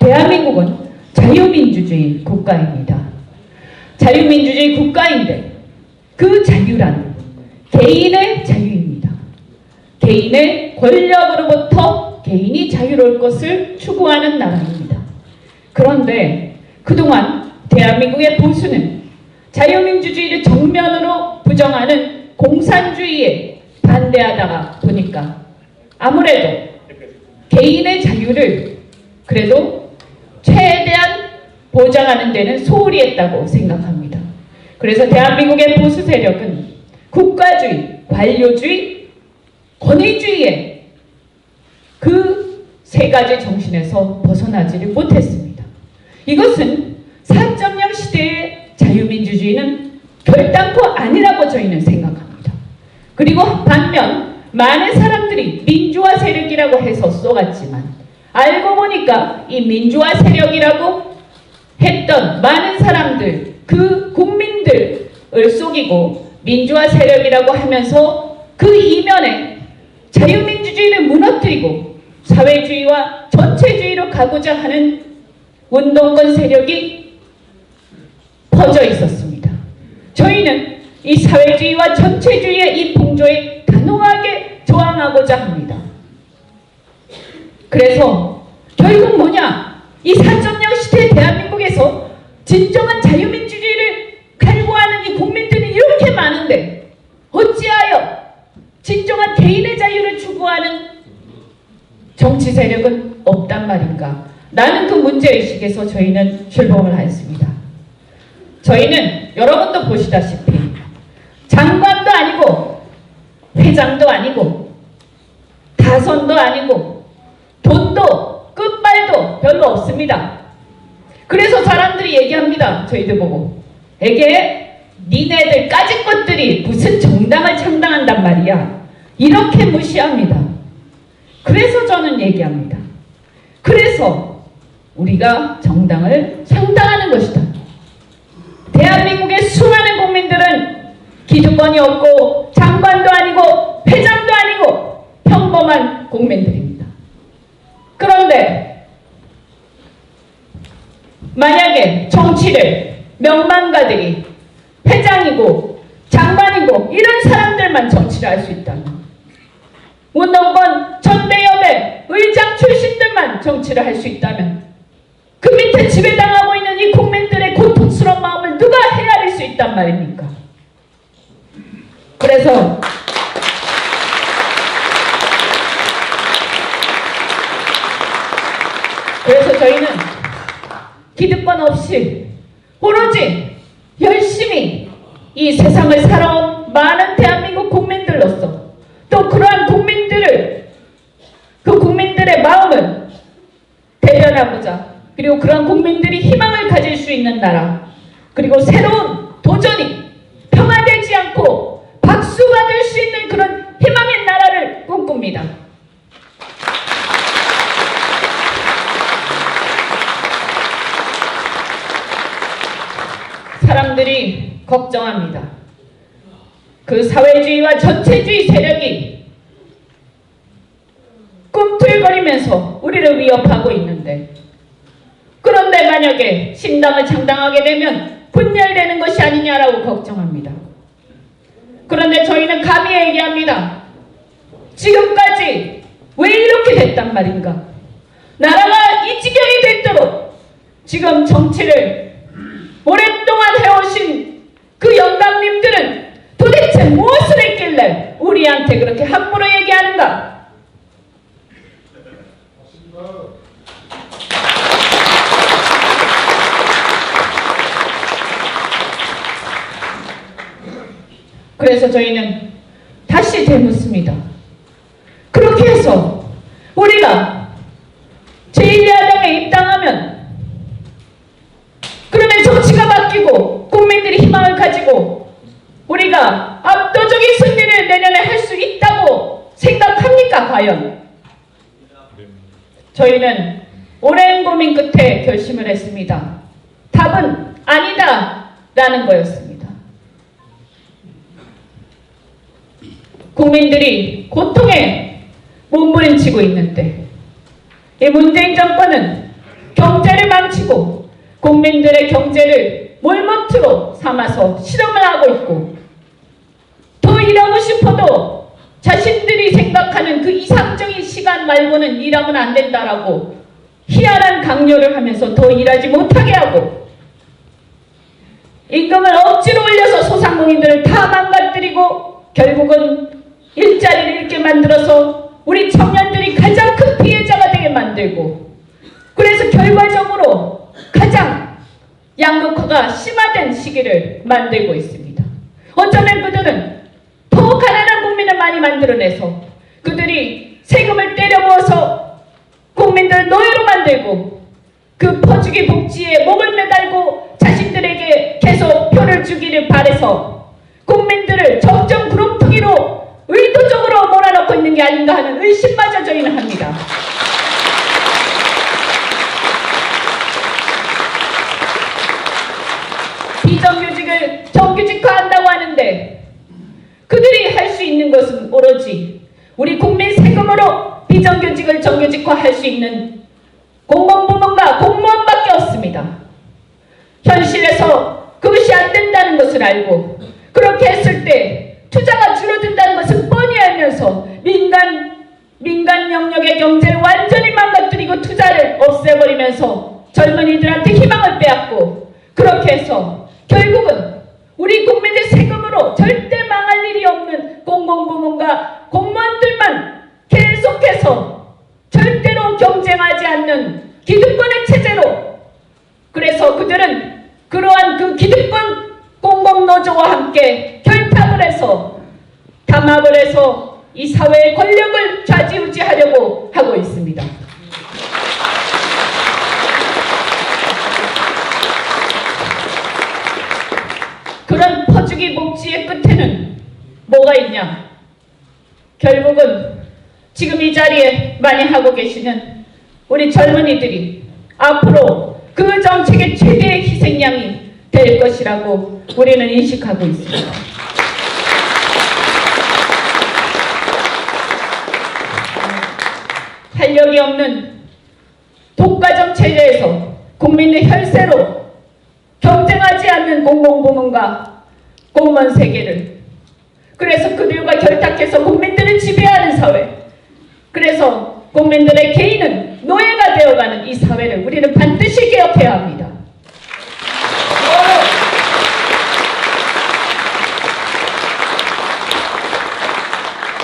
대한민국은 자유민주주의 국가입니다. 자유민주주의 국가인데 그 자유란 개인의 자유입니다. 개인의 권력으로부터 개인이 자유로울 것을 추구하는 나라입니다. 그런데 그동안 대한민국의 보수는 자유민주주의를 정면으로 부정하는 공산주의에 반대하다가 보니까 아무래도 개인의 자유를 그래도 최대한 보장하는 데는 소홀히 했다고 생각합니다. 그래서 대한민국의 보수 세력은 국가주의, 관료주의, 권위주의의 그 세 가지 정신에서 벗어나지를 못했습니다. 이것은 4.0 시대의 자유민주주의는 결단코 아니라고 저희는 생각합니다. 그리고 반면 많은 사람들이 민주화 세력이라고 해서 쏘갔지만 알고 보니까 이 민주화 세력이라고 했던 많은 사람들, 그 국민들을 속이고 민주화 세력이라고 하면서 그 이면에 자유민주주의를 무너뜨리고 사회주의와 전체주의로 가고자 하는 운동권 세력이 퍼져 있었습니다. 저희는 이 사회주의와 전체주의의 이 풍조에 단호하게 저항하고자 합니다. 그래서 결국 뭐냐? 이 4.0 시대 대한민국에서 진정한 자유민주주의를 갈구하는 이 국민들이 이렇게 많은데 어찌하여 진정한 개인의 자유를 추구하는 정치 세력은 없단 말인가? 라는 그 문제의식에서 저희는 출범을 하였습니다. 저희는 여러분도 보시다시피 장관도 아니고 회장도 아니고 다선도 아니고 돈도 끝발도 별로 없습니다. 그래서 사람들이 얘기합니다. 저희들 보고 에게 니네들 까짓 것들이 무슨 정당을 창당한단 말이야. 이렇게 무시합니다. 그래서 저는 얘기합니다. 그래서 우리가 정당을 창당하는 것이다. 대한민국의 수많은 국민들은 기득권이 없고 장관도 아니고 회장도 아니고 평범한 국민들입니다. 그런데 만약에 정치를 명망가들이 회장이고 장관이고 이런 사람들만 정치를 할 수 있다면 운동권 전대협의 의장 출신들만 정치를 할 수 있다면 그 밑에 지배당하고 있는 이 국민들의 고통스러운 마음을 누가 헤아릴 수 있단 말입니까? 그래서 저희는 기득권 없이 오로지 열심히 이 세상을 살아온 많은 대한민국 국민들로서 또 그러한 그 국민들의 마음을 대변하고자 그리고 그런 국민들이 희망을 가질 수 있는 나라 그리고 새로운 도전이 평화되지 않고 박수받을 수 있는 그런 희망의 나라를 꿈꿉니다. 사람들이 걱정합니다. 그 사회주의와 전체주의 세력이 꿈틀거리면서 우리를 위협하고 있는데 그런데 만약에 신당을 창당하게 되면 분열되는 것이 아니냐라고 걱정합니다. 그런데 저희는 감히 얘기합니다. 지금까지 왜 이렇게 됐단 말인가? 나라가 이 지경이 됐도록 지금 정치를 오랫동안 해오신 그 영감님들은 도대체 무엇을 했길래 우리한테 그렇게 함부로 얘기하는가? 그래서 저희는 다시 되묻습니다. 그렇게 해서 우리가 제1야당에 입당하면 그러면 정치가 바뀌고 국민들이 희망을 가지고 우리가 압도적인 승리를 내년에 할 수 있다고 생각합니까? 과연? 저희는 오랜 고민 끝에 결심을 했습니다. 답은 아니다라는 거였습니다. 국민들이 고통에 몸부림치고 있는데 이 문재인 정권은 국민들의 경제를 몰모트로 삼아서 실험을 하고 있고, 더 일하고 싶어도 자신들이 생각하는 그 이상적인 시간 말고는 일하면 안 된다라고 희한한 강요를 하면서 더 일하지 못하게 하고, 임금을 억지로 올려서 소상공인들을 다 망가뜨리고 결국은 일자리를 잃게 만들어서 우리 청년들이 가장 큰 피해자가 되게 만들고, 그래서 결과적으로 가장 양극화가 심화된 시기를 만들고 있습니다. 어쩌면 그들은 더 가난한 국민을 많이 만들어내서 그들이 세금을 때려 부어서 국민들을 노예로 만들고, 그 퍼주기 복지에 목을 매달고 자신들에게 계속 표를 주기를 바라서 국민들을 적정 구렁텅이로 의도적으로 몰아넣고 있는 게 아닌가 하는 의심마저 저희는 합니다. 비정규직을 정규직화한다고 하는데, 그들이 할 수 있는 것은 오로지 우리 국민 세금으로 비정규직을 정규직화할 수 있는 공공부문과 공무원밖에 없습니다. 현실에서 그것이 안 된다는 것을 알고, 그렇게 했을 때 투자가 줄어든다는 것을 뻔히 알면서 민간 영역의 경제를 완전히 망가뜨리고 투자를 없애버리면서 젊은이들한테 희망을 빼앗고, 그렇게 해서 결국은 우리 국민의 세금으로 절대 망할 일이 없는 공공부문과 공무원들만 계속해서 절대로 경쟁하지 않는 기득권의 체제로, 그래서 그들은 그러한 그 기득권 공공노조와 함께 결탁을 해서 담합을 해서 이 사회의 권력을 좌지우지하려고 하고 있습니다. 그런 퍼주기 복지의 끝에는 뭐가 있냐? 결국은 지금 이 자리에 많이 하고 계시는 우리 젊은이들이 앞으로 그 정책의 최대의 희생양이 될 것이라고 우리는 인식하고 있습니다. 활력이 없는 독과점 체제에서 국민의 혈세로 경쟁하지 않는 공공부문과 공무원 세계를, 그래서 그들과 결탁해서 국민들을 지배하는 사회, 그래서 국민들의 개인은 노예가 되어가는 이 사회를 우리는 반드시 개혁해야 합니다.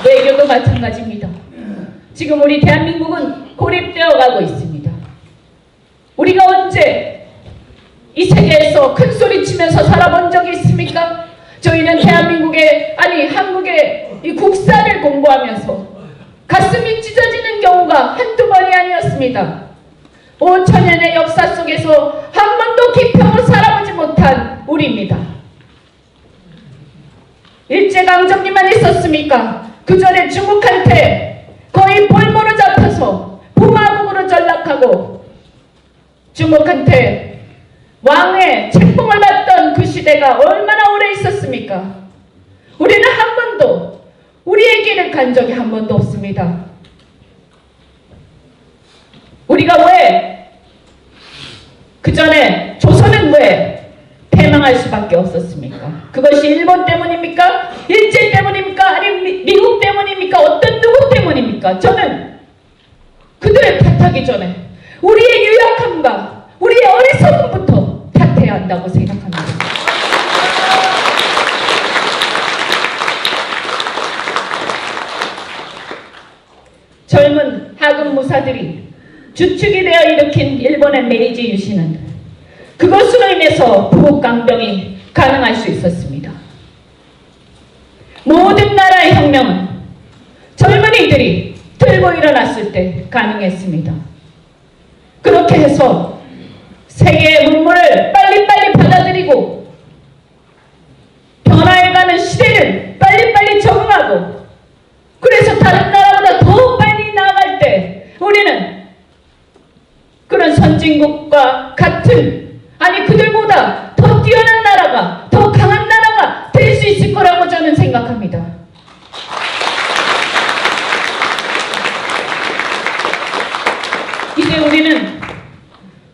외교도 마찬가지입니다. 지금 우리 대한민국은 고립되어 가고 있습니다. 우리가 언제 이 세계에서 큰 소리 치면서 살아본 적이 있습니까? 저희는 대한민국의, 아니 한국의 이 국사를 공부하면서 가슴이 찢어지는 경우가 한두 번이 아니었습니다. 5천년의 역사 속에서 한 번도 기평으로 살아보지 못한 우리입니다. 일제강점기만 있었습니까? 그 전에 중국한테 거의 볼모로 잡혀서 부마국으로 전락하고 중국한테 왕의 책봉을 받던 그 시대가 얼마나 오래 있었습니까? 우리는 한 번도 우리의 길을 간 적이 한 번도 없습니다. 우리가 왜 그 전에 조선은 왜 패망할 수밖에 없었습니까? 그것이 일본 때문입니까? 일제 때문입니까? 아니면 미국 때문입니까? 어떤 누구 때문입니까? 저는 그들을 탓하기 전에 우리의 유약함과 우리의 어리석음부터 탓해야 한다고 생각합니다. 젊은 하급 무사들이 주축이 되어 일으킨 일본의 메이지 유신은 그것으로 인해서 부국강병이 가능할 수 있었습니다. 모든 나라의 혁명은 젊은이들이 들고 일어났을 때 가능했습니다. 그렇게 해서 세계의 문물을 빨리빨리 받아들이고 변화해가는 시대를 빨리빨리 적응하고, 그래서 다른 나라보다 더 빨리 나아갈 때 우리는 그런 선진국과 같은, 아니 그들보다 더 뛰어난 나라가, 더 강한 나라가 될 수 있을 거라고 저는 생각합니다. 이제 우리는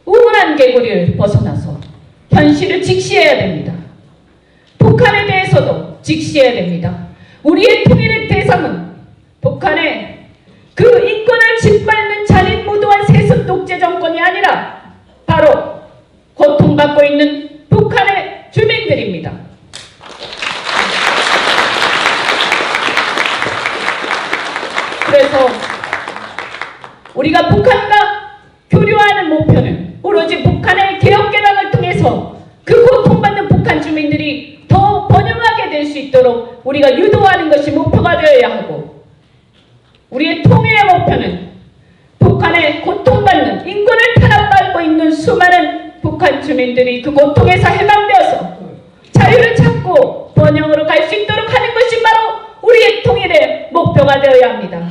우물한 뻔뻔한 개구리를 벗어나서 현실을 직시해야 됩니다. 북한에 대해서도 직시해야 됩니다. 우리의 통일의 대상은 북한의 그 인권을 짓밟는 잔인무도한 세습 독재 정권이 아니라 바로 고통받고 있는 북한의 주민들입니다. 그래서 우리가 북한과 교류하는 목표는 오로지 북한의 개혁개방을 통해서 그 고통받는 북한 주민들이 더 번영하게 될 수 있도록 우리가 유도하는 것이 목표가 되어야 하고, 우리의 통일의 목표는 북한의 고통받는 인권을 탄압받고 있는 수많은 북한 주민들이 그 고통에서 해방되어서 자유를 찾고 번영으로 갈 수 있도록 하는 것이 바로 우리의 통일의 목표가 되어야 합니다.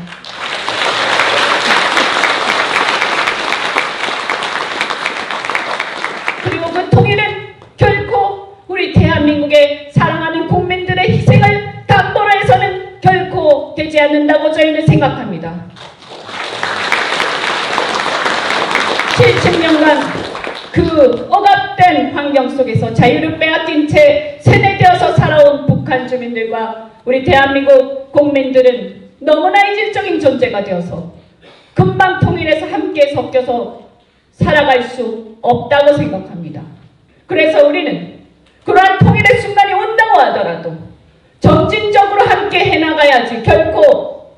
그리고 그 통일은 결코 우리 대한민국의 사랑하는 국민들의 희생을 담보로 해서는 결코 되지 않는다고 저희는 생각합니다. 70년간 그 억압된 환경 속에서 자유를 빼앗긴 채 세뇌되어서 살아온 북한 주민들과 우리 대한민국 국민들은 너무나 이질적인 존재가 되어서 금방 통일해서 함께 섞여서 살아갈 수 없다고 생각합니다. 그래서 우리는 그러한 통일의 순간이 온다고 하더라도 점진적으로 함께 해나가야지, 결코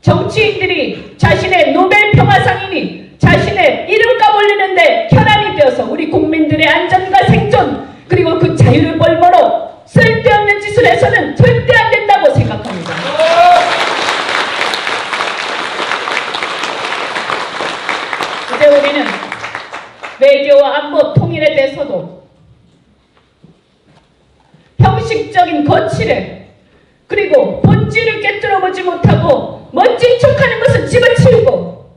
정치인들이 자신의 노벨 평화상이니 자신의 이름값 올리는데 혈안이 되어서 우리 국민들의 안전과 생존 그리고 그 자유를 벌벌어 쓸데없는 짓을 해서는 절대 안 된다고 생각합니다. 이제 우리는 외교와 안보 통일에 대해서도 형식적인 거칠에 그리고 본질을 꿰뚫어보지 못하고 멋진 척하는 것은 집어치우고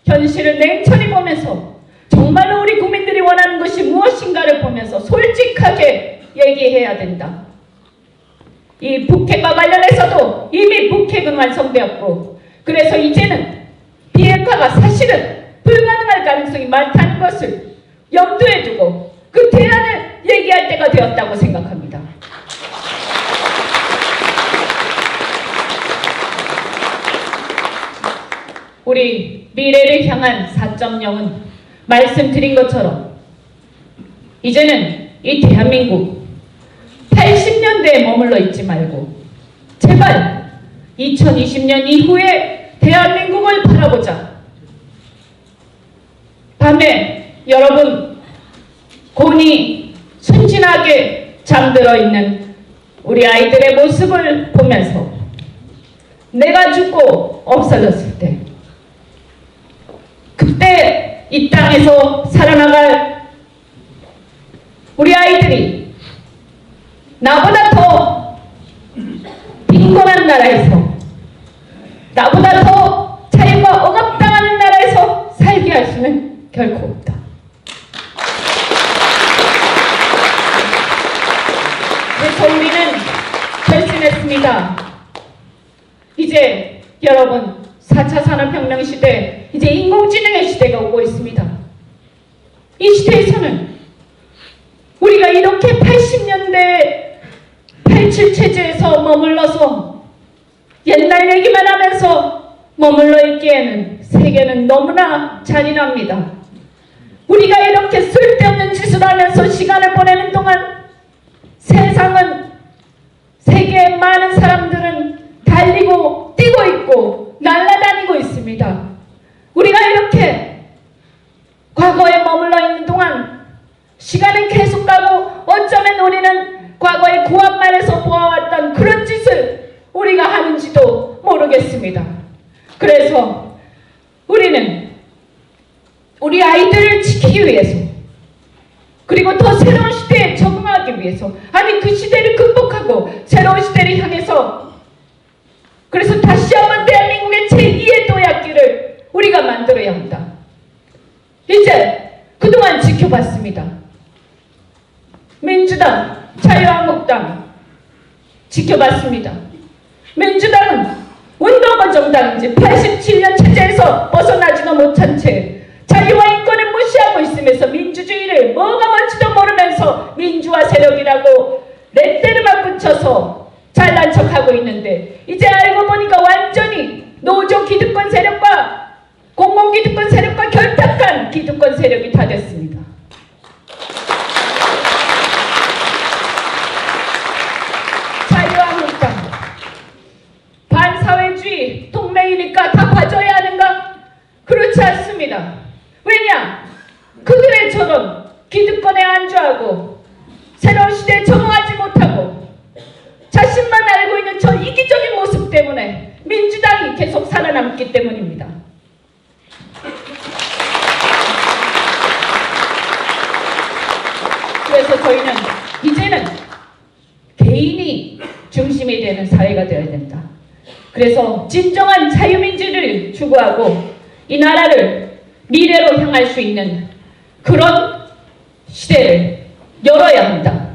현실을 냉철히 보면서 정말로 우리 국민들이 원하는 것이 무엇인가를 보면서 솔직하게 얘기해야 된다. 이 북핵과 관련해서도 이미 북핵은 완성되었고, 그래서 이제는 비핵화가 사실은 불가능할 가능성이 많다는 것을 염두에 두고 그 대안을 얘기할 때가 되었다고 생각합니다. 우리 미래를 향한 4.0은 말씀드린 것처럼 이제는 이 대한민국 80년대에 머물러 있지 말고 제발 2020년 이후에 대한민국을 바라보자. 밤에 여러분 곤히 순진하게 잠들어 있는 우리 아이들의 모습을 보면서 내가 죽고 없어졌을 때 그때 이 땅에서 살아나갈 우리 아이들이 나보다 더 빈곤한 나라에서 나보다 더 자유가 억압당하는 나라에서 살게 할 수는 결코 없다. 그래서 우리는 결심했습니다. 이제 여러분 4차 산업혁명 시대, 이제 인공지능의 시대가 오고 있습니다. 이 시대에서는 우리가 이렇게 80년대 87 체제에서 머물러서 옛날 얘기만 하면서 머물러 있기에는 세계는 너무나 잔인합니다. 우리가 이렇게 쓸데없는 짓을 하면서 시간을 보내는 동안 세상은, 세계의 많은 사람들은 달리고 뛰고 있고 날아다니고 있습니다. 우리가 이렇게 과거에 머물러 있는 동안 시간은 계속 가고 어쩌면 우리는 과거의 구한말에서 보아왔던 그런 짓을 우리가 하는지도 모르겠습니다. 그래서 우리는 우리 아이들을 지키기 위해서, 그리고 더 새로운 시대에 적응하기 위해서, 아니 그 시대를 극복하고 새로운 시대를 향해서, 그래서 다시 한번 대한민국의 제2의 도약기를 우리가 만들어야 한다. 이제 그동안 지켜봤습니다. 민주당, 자유한국당 지켜봤습니다. 민주당은 운동권 정당인지 87년 체제에서 벗어나지도 못한 채 자유와 인권을 무시하고 있음에도 사회라고 레테르만 붙여서 잘난 척하고 있는데 이제 알고 보니까 완전히 노조 기득권 세력과 공무원 기득권 세력과 결탁한 기득권 세력이 다 됐습니다. 자유한국당 반사회주의 동맹이니까 다 봐줘야 하는가? 그렇지 않습니다. 왜냐? 그들의처럼 기득권에 안주하고 새로운 시대에 적응하지 못하고 자신만 알고 있는 저 이기적인 모습 때문에 민주당이 계속 살아남기 때문입니다. 그래서 저희는 이제는 개인이 중심이 되는 사회가 되어야 된다. 그래서 진정한 자유민주를 추구하고 이 나라를 미래로 향할 수 있는 그런 시대를 열어야 한다.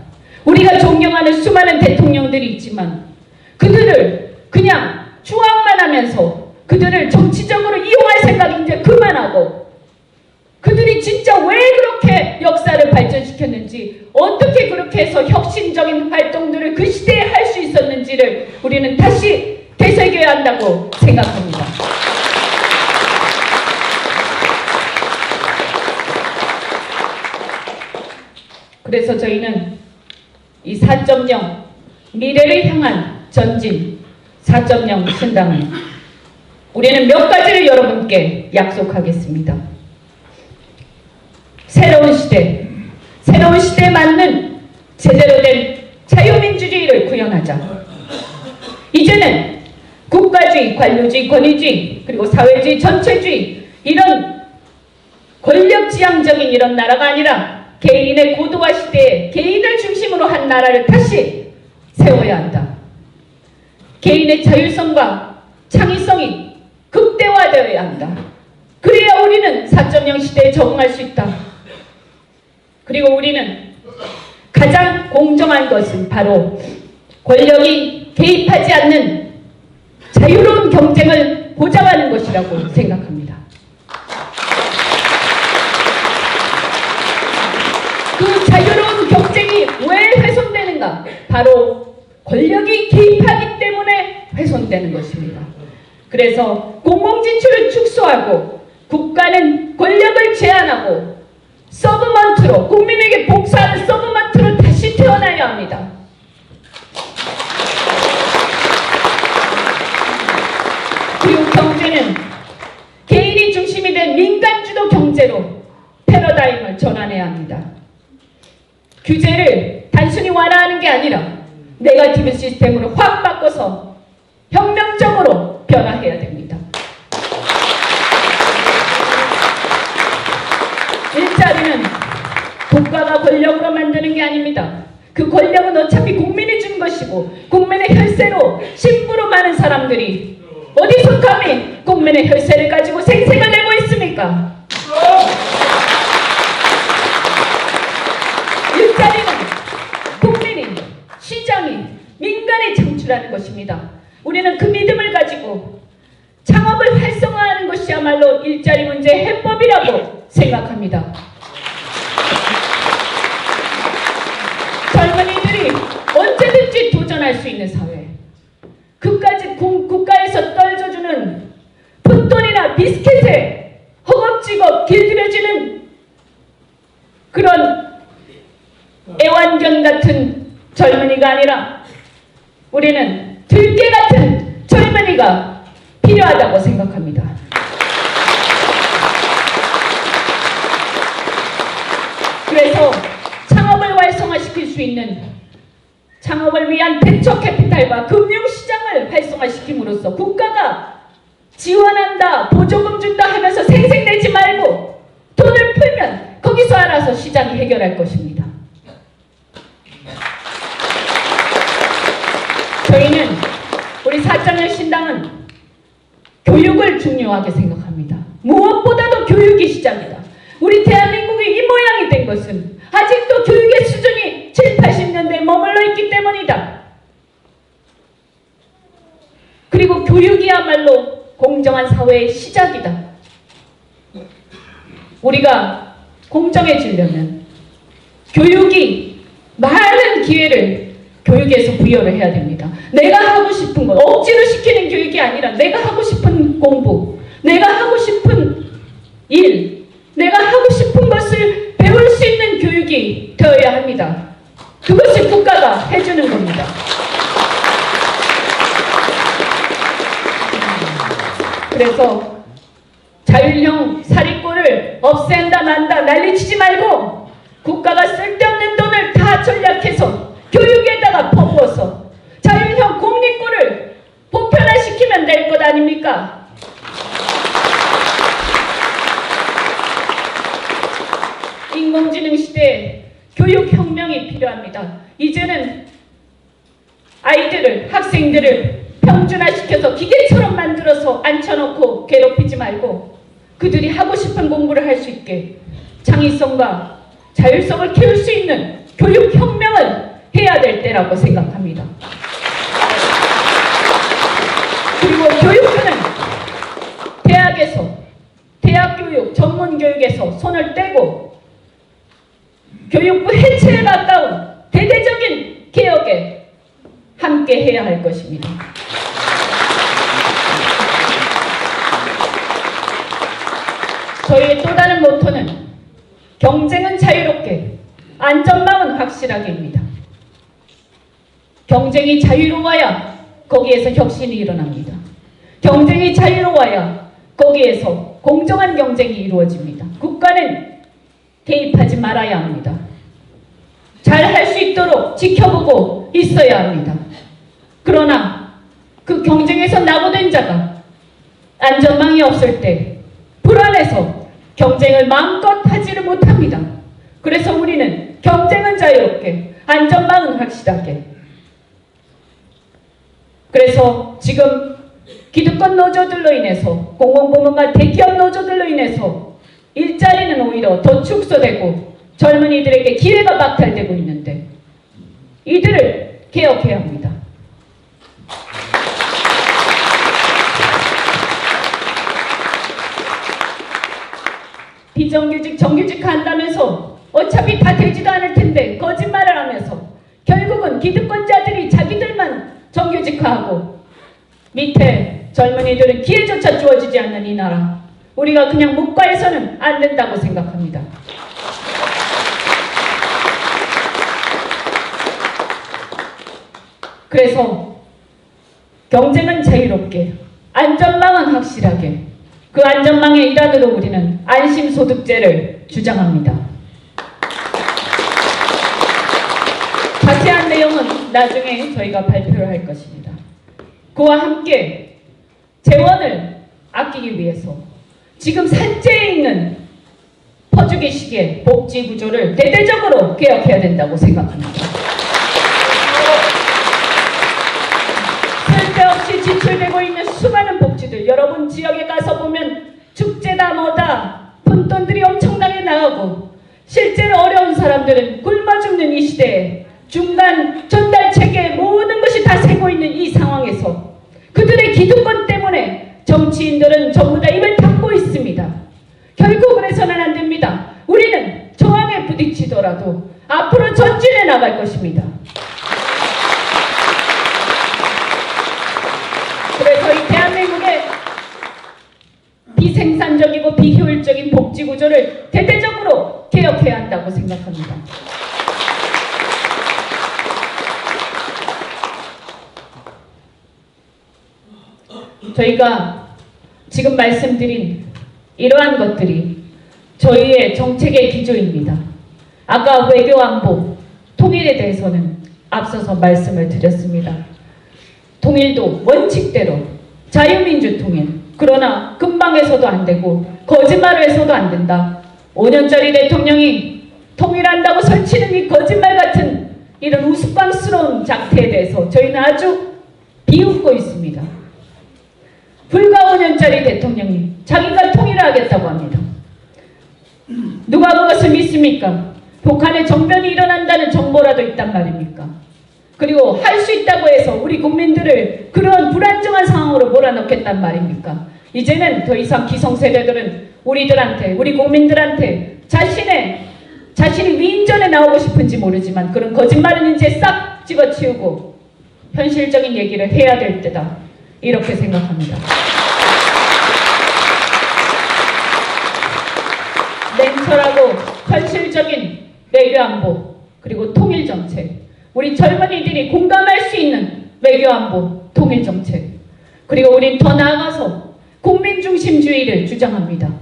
우리가 존경하는 수많은 대통령들이 있지만 그들을 그냥 추앙만 하면서 그들을 정치적으로 이용할 생각 이제 그만하고 그들이 진짜 왜 그렇게 역사를 발전시켰는지 어떻게 그렇게 해서 혁신적인 활동들을 그 시대에 할 수 있었는지를 우리는 다시 되새겨야 한다고 생각합니다. 그래서 저희는 이 4.0 미래를 향한 전진 4.0 신당을 우리는 몇 가지를 여러분께 약속하겠습니다. 새로운 시대에 맞는 제대로 된 자유민주주의를 구현하자. 이제는 국가주의, 관료주의, 권위주의, 그리고 사회주의, 전체주의 이런 권력지향적인 이런 나라가 아니라 개인의 고도화 시대에 개인을 중심으로 한 나라를 다시 세워야 한다. 개인의 자율성과 창의성이 극대화되어야 한다. 그래야 우리는 4.0 시대에 적응할 수 있다. 그리고 우리는 가장 공정한 것은 바로 권력이 개입하지 않는 자유로운 경쟁을 보장하는 것이라고 생각합니다. 그 자유로운 경쟁이 왜 훼손되는가? 바로 권력이 개입하기 때문에 훼손되는 것입니다. 그래서 공공지출을 축소하고 국가는 권력을 제한하고 서브먼트로 국민에게 복사하는 서브먼트로 다시 태어나야 합니다. 그리고 경제는 개인이 중심이 된 민간주도 경제로 패러다임을 전환해야 합니다. 규제를 단순히 완화하는 게 아니라 네거티브 시스템으로 확 바꿔서 혁명적으로 변화해야 됩니다. 일자리는 국가가 권력으로 만드는 게 아닙니다. 그 권력은 어차피 국민이 준 것이고 국민의 혈세로 신부로 많은 사람들이 어디서 감히 국민의 혈세를 가지고 생색을 내고 있습니까? 일자리는 국민이, 시장이, 민간이 창출하는 것입니다. 우리는 그 믿음을 가지고 창업을 활성화하는 것이야말로 일자리 문제의 해법이라고 생각합니다. 젊은이들이 언제든지 도전할 수 있는 사회, 그까지 국가에서 떨어져주는 풋돈이나 비스켓에 허겁지겁 길들여지는 그런 애완견 같은 젊은이가 아니라 우리는 들개 같은 젊은이가 필요하다고 생각합니다. 그래서 창업을 활성화시킬 수 있는 창업을 위한 벤처 캐피탈과 금융시장을 활성화시킴으로써 국가가 지원한다, 보조금 준다 하면서 생색내지 말고 돈을 풀면 거기서 알아서 시장이 해결할 것입니다. 저희는 우리 4.1 신당은 교육을 중요하게 생각합니다. 무엇보다도 교육이 시작이다. 우리 대한민국이 이 모양이 된 것은 아직도 교육의 수준이 7, 80년대에 머물러 있기 때문이다. 그리고 교육이야말로 공정한 사회의 시작이다. 우리가 공정해지려면 교육이 많은 기회를 교육에서 부여를 해야 됩니다. 내가 하고 싶은 것, 억지로 시키는 교육이 아니라 내가 하고 싶은 공부, 내가 하고 싶은 일, 내가 하고 싶은 것을 배울 수 있는 교육이 되어야 합니다. 그것을 국가가 해주는 겁니다. 그래서 자율형 사립고를 없앤다 만다 난리치지 말고 국가가 쓸데없는 돈을 다 전략해서 교육에다가 퍼부어서 자율형 공립고를 보편화시키면 될 것 아닙니까? 인공지능 시대에 교육혁명이 필요합니다. 이제는 아이들을, 학생들을 평준화시켜서 기계처럼 만들어서 앉혀놓고 괴롭히지 말고 그들이 하고 싶은 공부를 할 수 있게 창의성과 자율성을 키울 수 있는 교육혁명을 해야 될 때라고 생각합니다. 그리고 교육부는 대학에서, 대학교육, 전문교육에서 손을 떼고 교육부 해체에 가까운 대대적인 개혁에 함께 해야 할 것입니다. 저희의 또 다른 모토는 경쟁은 자유롭게, 안전망은 확실하게입니다. 경쟁이 자유로워야 거기에서 혁신이 일어납니다. 경쟁이 자유로워야 거기에서 공정한 경쟁이 이루어집니다. 국가는 개입하지 말아야 합니다. 잘 할 수 있도록 지켜보고 있어야 합니다. 그러나 그 경쟁에서 낙오된 자가 안전망이 없을 때 불안해서 경쟁을 마음껏 하지를 못합니다. 그래서 우리는 경쟁은 자유롭게, 안전망은 확실하게. 그래서 지금 기득권 노조들로 인해서, 공공부문과 대기업 노조들로 인해서 일자리는 오히려 더 축소되고 젊은이들에게 기회가 박탈되고 있는데 이들을 개혁해야 합니다. 비정규직, 정규직 한다면서 어차피 다 되지도 않을 텐데 거짓말을 하면서 결국은 기득권자들이 자기들만 정규직화하고 밑에 젊은이들은 기회조차 주어지지 않는 이 나라, 우리가 그냥 묵과해서는 안 된다고 생각합니다. 그래서 경쟁은 자유롭게, 안전망은 확실하게, 그 안전망의 일환으로 우리는 안심소득제를 주장합니다. 자세한 내용은 나중에 저희가 발표를 할 것입니다. 그와 함께 재원을 아끼기 위해서 지금 산재에 있는 퍼주기식의 복지 구조를 대대적으로 개혁해야 된다고 생각합니다. 쓸데없이 지출되고 있는 수많은 복지들, 여러분 지역에 가서 보면 축제다 뭐다 푼돈들이 엄청나게 나가고 실제로 어려운 사람들은 굶어 죽는 이 시대에 중간 전달 체계에 모든 것이 다 새고 있는 이 상황에서 그들의 기득권 때문에 정치인들은 전부 다 입을 닫고 있습니다. 결국 그래서는 안 됩니다. 우리는 저항에 부딪히더라도 앞으로 전진해 나갈 것입니다. 그래서 이 대한민국의 비생산적이고 비효율적인 복지구조를 대대적으로 개혁해야 한다고 생각합니다. 저희가 지금 말씀드린 이러한 것들이 저희의 정책의 기조입니다. 아까 외교 안보, 통일에 대해서는 앞서서 말씀을 드렸습니다. 통일도 원칙대로 자유민주 통일, 그러나 금방에서도 안 되고 거짓말을 해서도 안 된다. 5년짜리 대통령이 통일한다고 설치는 이 거짓말 같은 이런 우스꽝스러운 작태에 대해서 저희는 아주 비웃고 있습니다. 불과 5년짜리 대통령이 자기가 통일을 하겠다고 합니다. 누가 그것을 믿습니까? 북한에 정변이 일어난다는 정보라도 있단 말입니까? 그리고 할 수 있다고 해서 우리 국민들을 그런 불안정한 상황으로 몰아넣겠단 말입니까? 이제는 더 이상 기성세대들은 우리들한테, 우리 국민들한테 자신이 위인전에 나오고 싶은지 모르지만 그런 거짓말은 이제 싹 집어치우고 현실적인 얘기를 해야 될 때다. 이렇게 생각합니다. 냉철하고 현실적인 외교안보 그리고 통일정책, 우리 젊은이들이 공감할 수 있는 외교안보 통일정책, 그리고 우린 더 나아가서 국민중심주의를 주장합니다.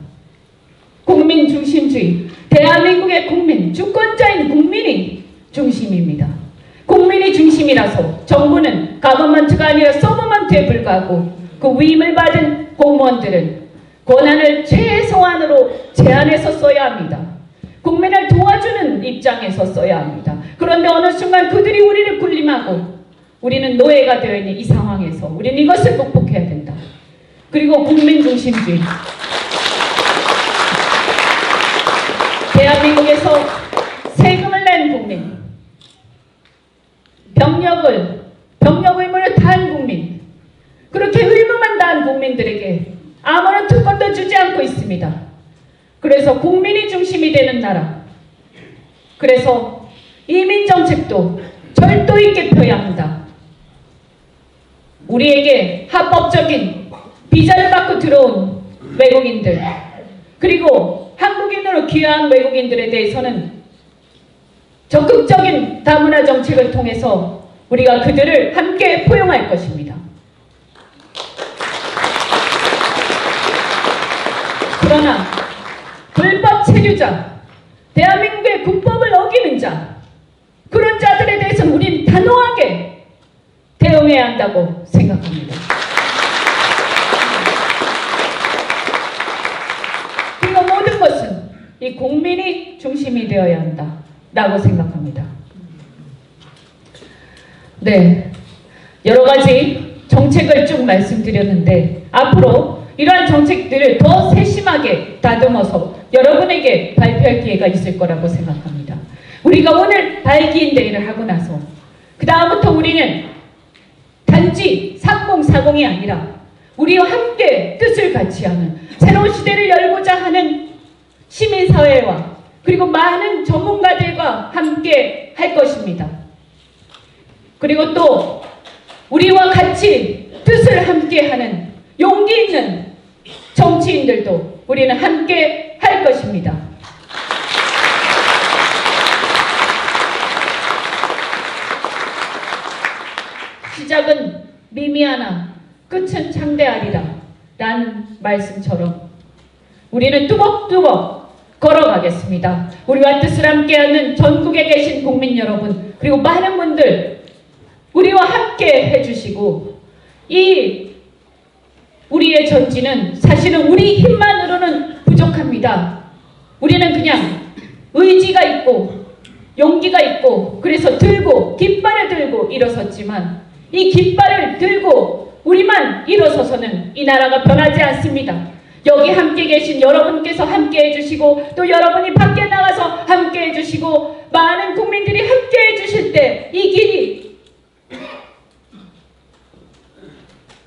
국민중심주의, 대한민국의 국민, 주권자인 국민이 중심입니다. 국민이 중심이라서 정부는 가버먼트가 아니라 서버먼트에 불과하고 그 위임을 받은 공무원들은 권한을 최소한으로 제한해서 써야 합니다. 국민을 도와주는 입장에서 써야 합니다. 그런데 어느 순간 그들이 우리를 군림하고 우리는 노예가 되어 있는 이 상황에서 우리는 이것을 극복해야 된다. 그리고 국민중심주의. 대한민국에서 세금을 낸 국민, 병력 의무를 다한 국민, 그렇게 의무만 다한 국민들에게 아무런 특권도 주지 않고 있습니다. 그래서 국민이 중심이 되는 나라, 그래서 이민정책도 절도 있게 펴야 합니다. 우리에게 합법적인 비자를 받고 들어온 외국인들, 그리고 한국인으로 귀화한 외국인들에 대해서는 적극적인 다문화 정책을 통해서 우리가 그들을 함께 포용할 것입니다. 그러나 불법 체류자, 대한민국의 국법을 어기는 자, 그런 자들에 대해서는 우리는 단호하게 대응해야 한다고 생각합니다. 그리고 모든 것은 이 국민이 중심이 되어야 한다라고 생각합니다. 네, 여러 가지 정책을 쭉 말씀드렸는데 앞으로 이러한 정책들을 더 세심하게 다듬어서 여러분에게 발표할 기회가 있을 거라고 생각합니다. 우리가 오늘 발기인 대회를 하고 나서 그 다음부터 우리는 단지 3040이 아니라 우리와 함께 뜻을 같이 하는 새로운 시대를 열고자 하는 시민사회와 그리고 많은 전문가들과 함께 할 것입니다. 그리고 또 우리와 같이 뜻을 함께 하는 용기 있는 정치인들도 우리는 함께 할 것입니다. 시작은 미미하나 끝은 창대하리라 라는 말씀처럼 우리는 뚜벅뚜벅 걸어가겠습니다. 우리와 뜻을 함께하는 전국에 계신 국민 여러분, 그리고 많은 분들 우리와 함께 해주시고, 이 우리의 전진은 사실은 우리 힘만으로는 부족합니다. 우리는 그냥 의지가 있고 용기가 있고 그래서 들고 깃발을 들고 일어섰지만 이 깃발을 들고 우리만 일어서서는 이 나라가 변하지 않습니다. 여기 함께 계신 여러분께서 함께 해주시고 또 여러분이 밖에 나가서 함께 해주시고 많은 국민들이 함께 해주실 때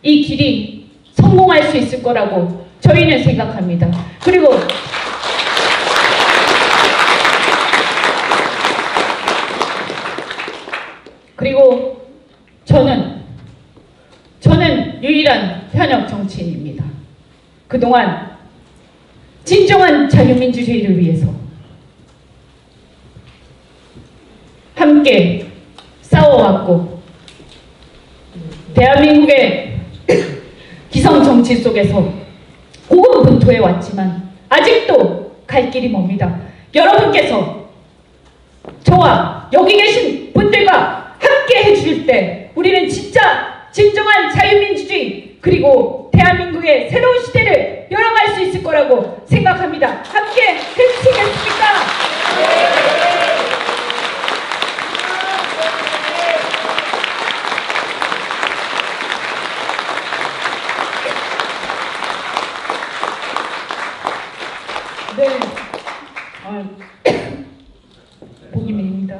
이 길이 성공할 수 있을 거라고 저희는 생각합니다. 그리고 저는 유일한 현역 정치인입니다. 그동안 진정한 자유민주주의를 위해서 함께 싸워왔고 대한민국의 기성정치 속에서 고군분투해 왔지만 아직도 갈 길이 멉니다. 여러분께서 저와 여기 계신 분들과 함께 해주실 때 우리는 진짜 진정한 자유민주주의 그리고 대한민국의 새로운 시대를 열어갈 수 있을 거라고 생각합니다. 함께 해주시겠습니까? 네, 복임입니다.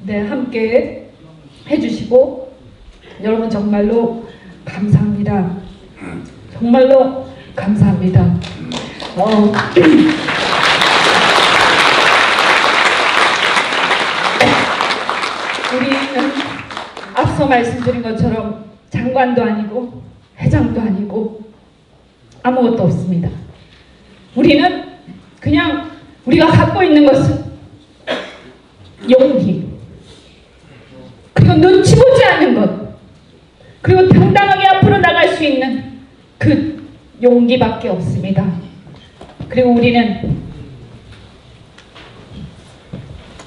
네, 함께 해주시고 여러분 정말로 감사합니다. 정말로 감사합니다. 앞서 말씀드린 것처럼 장관도 아니고 회장도 아니고 아무것도 없습니다. 우리는 그냥 우리가 갖고 있는 것은 용기, 그리고 눈치 보지 않는 것, 그리고 당당하게 앞으로 나갈 수 있는 그 용기밖에 없습니다. 그리고 우리는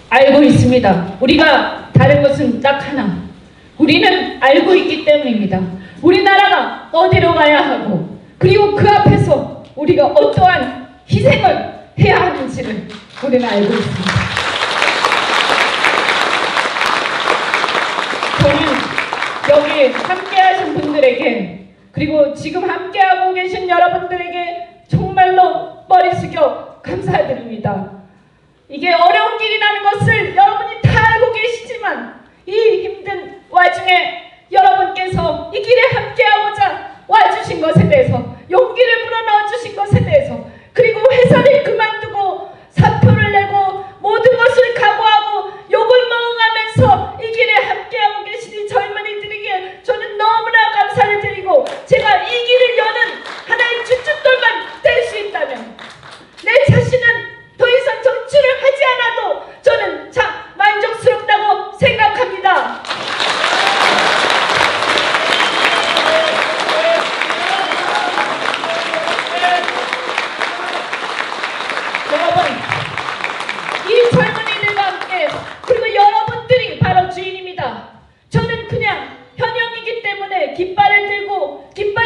알고 있습니다. 우리가 다른 것은 딱 하나, 우리는 알고 있기 때문입니다. 우리나라가 어디로 가야 하고, 그리고 그 앞에서 우리가 어떠한 희생을 해야 하는지를 우리는 알고 있습니다. 저는 여기 함께하신 분들에게, 그리고 지금 함께하고 계신 여러분들에게 정말로 머리 숙여 감사드립니다. 이게 어려운 길이라는 것을 여러분이 다 알고 계시지만, 이 힘든 와중에 여러분께서 이 길에 함께하고자 와주신 것에 대해서, 용기를 불어넣어 주신 것에 대해서, 그리고 회사를 그만두고 사표를 내고 모든 것을 각오하고 욕을 먹어가면서 이 길에 함께하고 계신 이 젊은이들에게 저는 너무나 감사를 드리고, 제가 이 길을 여는 하나의 주춧돌만 될 수 있다면 내 자신은 더 이상 정치를 하지 않아도 저는 참 만족스럽다고 생각합니다. 여러분, 이 젊은이들과 함께, 그리고 여러분들이 바로 주인입니다. 저는 그냥 현역이기 때문에 깃발을 들고 깃발